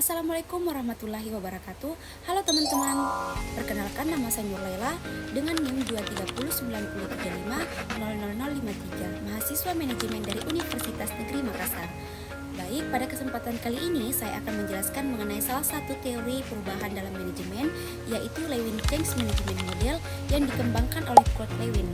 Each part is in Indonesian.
Assalamualaikum warahmatullahi wabarakatuh. Halo teman-teman, perkenalkan nama saya Nur Laila dengan NIM 23093500053, mahasiswa manajemen dari Universitas Negeri Makassar. Baik, pada kesempatan kali ini saya akan menjelaskan mengenai salah satu teori perubahan dalam manajemen, yaitu Lewin-Change Management Model yang dikembangkan oleh Kurt Lewin.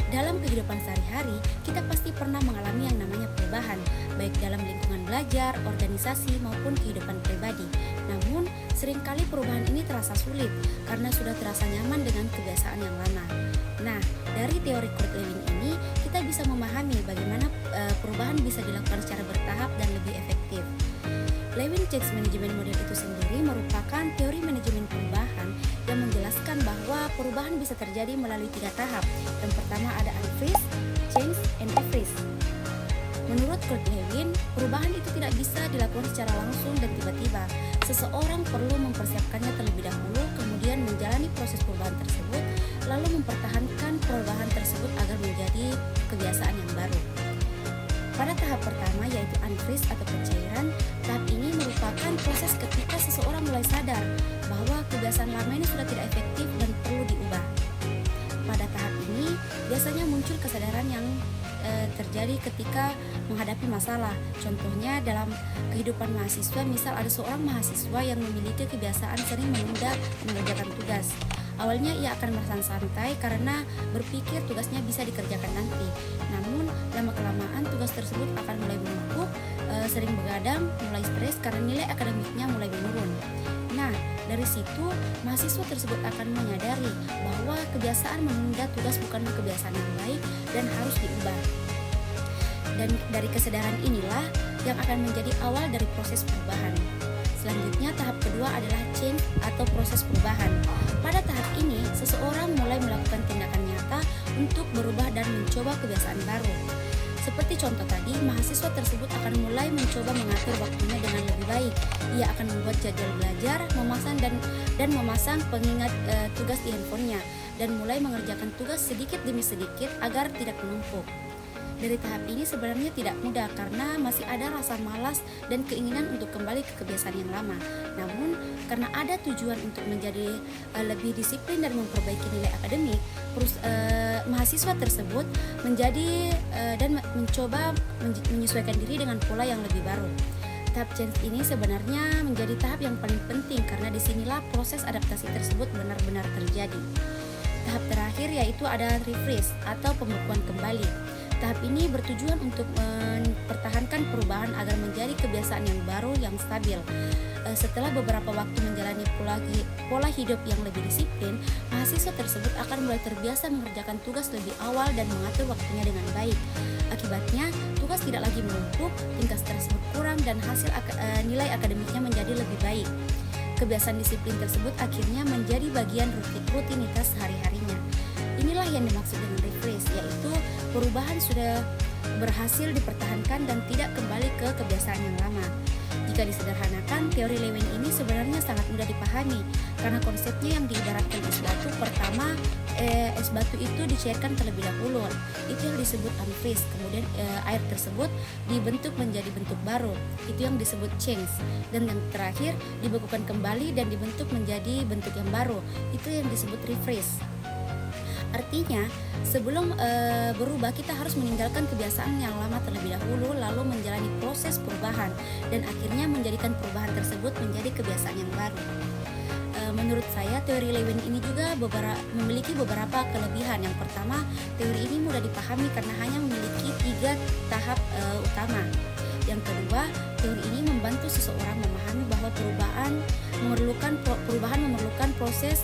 Dalam kehidupan sehari-hari, kita pasti pernah mengalami yang namanya perubahan, baik dalam lingkungan belajar, organisasi, maupun kehidupan pribadi. Namun, seringkali perubahan ini terasa sulit karena sudah terasa nyaman dengan kebiasaan yang lama. Nah, dari teori Kurt Lewin ini, kita bisa memahami bagaimana perubahan bisa dilakukan secara bertahap dan lebih efektif. Lewin-Change Management Model itu sendiri merupakan teori manajemen perubahan yang menjelaskan bahwa perubahan bisa terjadi melalui 3 tahap. Yang pertama ada unfreeze, change, and refreeze. Menurut Kurt Lewin, perubahan itu tidak bisa dilakukan secara langsung dan tiba-tiba. Seseorang perlu mempersiapkannya terlebih dahulu, kemudian menjalani proses perubahan tersebut, lalu mempertahankan perubahan tersebut agar menjadi kebiasaan yang baru. Pada tahap pertama yaitu unfreeze atau pencairan, tahap ini merupakan proses ketika seseorang mulai sadar bahwa kebiasaan lama ini sudah tidak efektif dan perlu diubah. Pada tahap ini biasanya muncul kesadaran yang terjadi ketika menghadapi masalah. Contohnya dalam kehidupan mahasiswa, misal ada seorang mahasiswa yang memiliki kebiasaan sering menunda mengerjakan tugas. Awalnya ia akan merasa santai karena berpikir tugasnya bisa dikerjakan nanti. Namun lama-kelamaan tugas tersebut akan mulai menumpuk, sering begadang, mulai stres karena nilai akademiknya mulai menurun. Nah, dari situ mahasiswa tersebut akan menyadari bahwa kebiasaan menunda tugas bukanlah kebiasaan yang baik dan harus diubah. Dan dari kesadaran inilah yang akan menjadi awal dari proses perubahan. Selanjutnya tahap kedua adalah change atau proses perubahan. Pada tahap ini, seseorang mulai melakukan tindakan nyata untuk berubah dan mencoba kebiasaan baru. Seperti contoh tadi, mahasiswa tersebut akan mulai mencoba mengatur waktunya dengan lebih baik. Ia akan membuat jadwal belajar, memasang pengingat tugas di handphonenya, dan mulai mengerjakan tugas sedikit demi sedikit agar tidak menumpuk. Dari tahap ini sebenarnya tidak mudah karena masih ada rasa malas dan keinginan untuk kembali ke kebiasaan yang lama. Namun, karena ada tujuan untuk menjadi lebih disiplin dan memperbaiki nilai akademik, mahasiswa tersebut menjadi dan mencoba menyesuaikan diri dengan pola yang lebih baru. Tahap change ini sebenarnya menjadi tahap yang paling penting karena disinilah proses adaptasi tersebut benar-benar terjadi. Tahap terakhir yaitu ada refreeze atau pembekuan kembali. Tahap ini bertujuan untuk mempertahankan perubahan agar menjadi kebiasaan yang baru yang stabil. Setelah beberapa waktu menjalani pola hidup yang lebih disiplin, mahasiswa tersebut akan mulai terbiasa mengerjakan tugas lebih awal dan mengatur waktunya dengan baik. Akibatnya, tugas tidak lagi menumpuk, tingkat stres berkurang, dan hasil nilai akademiknya menjadi lebih baik. Kebiasaan disiplin tersebut akhirnya menjadi bagian rutinitas sehari-harinya. Inilah yang dimaksud dengan refresh, yaitu perubahan sudah berhasil dipertahankan dan tidak kembali ke kebiasaan yang lama. Jika disederhanakan, teori Lewin ini sebenarnya sangat mudah dipahami karena konsepnya yang diibaratkan es batu. Pertama, es batu itu dicairkan terlebih dahulu, itu yang disebut unfreeze. Kemudian air tersebut dibentuk menjadi bentuk baru, itu yang disebut change. Dan yang terakhir, dibekukan kembali dan dibentuk menjadi bentuk yang baru, itu yang disebut refreeze. Artinya, sebelum berubah kita harus meninggalkan kebiasaan yang lama terlebih dahulu, lalu menjalani proses perubahan dan akhirnya menjadikan perubahan tersebut menjadi kebiasaan yang baru. Menurut saya, teori Lewin ini juga memiliki beberapa kelebihan. Yang pertama, teori ini mudah dipahami karena hanya memiliki 3 tahap utama. Yang kedua, teori ini membantu seseorang memahami bahwa perubahan memerlukan proses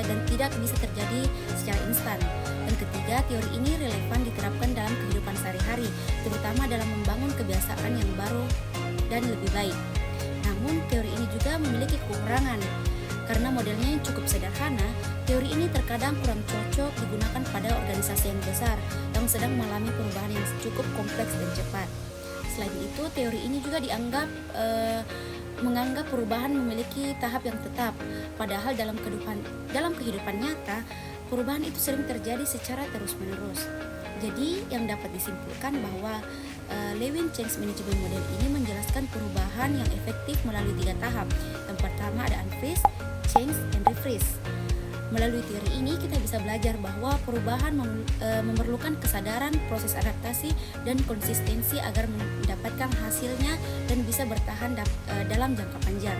dan tidak bisa terjadi secara instan. Dan ketiga, teori ini relevan diterapkan dalam kehidupan sehari-hari, terutama dalam membangun kebiasaan yang baru dan lebih baik. Namun, teori ini juga memiliki kekurangan. Karena modelnya yang cukup sederhana, teori ini terkadang kurang cocok digunakan pada organisasi yang besar yang sedang mengalami perubahan yang cukup kompleks dan cepat. Selain itu, teori ini juga menganggap perubahan memiliki tahap yang tetap, padahal dalam kehidupan nyata, perubahan itu sering terjadi secara terus-menerus. Jadi, yang dapat disimpulkan bahwa Lewin Change Management Model ini menjelaskan perubahan yang efektif melalui 3 tahap. Yang pertama ada unfreeze, change, and refreeze. Melalui teori ini kita bisa belajar bahwa perubahan memerlukan kesadaran, proses adaptasi, dan konsistensi agar mendapatkan hasilnya dan bisa bertahan dalam jangka panjang.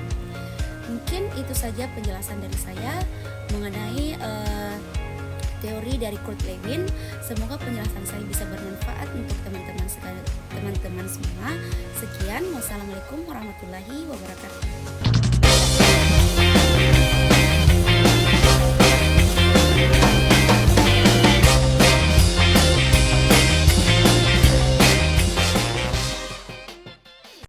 Mungkin itu saja penjelasan dari saya mengenai teori dari Kurt Lewin. Semoga penjelasan saya bisa bermanfaat untuk teman-teman semua. Sekian, wassalamualaikum warahmatullahi wabarakatuh.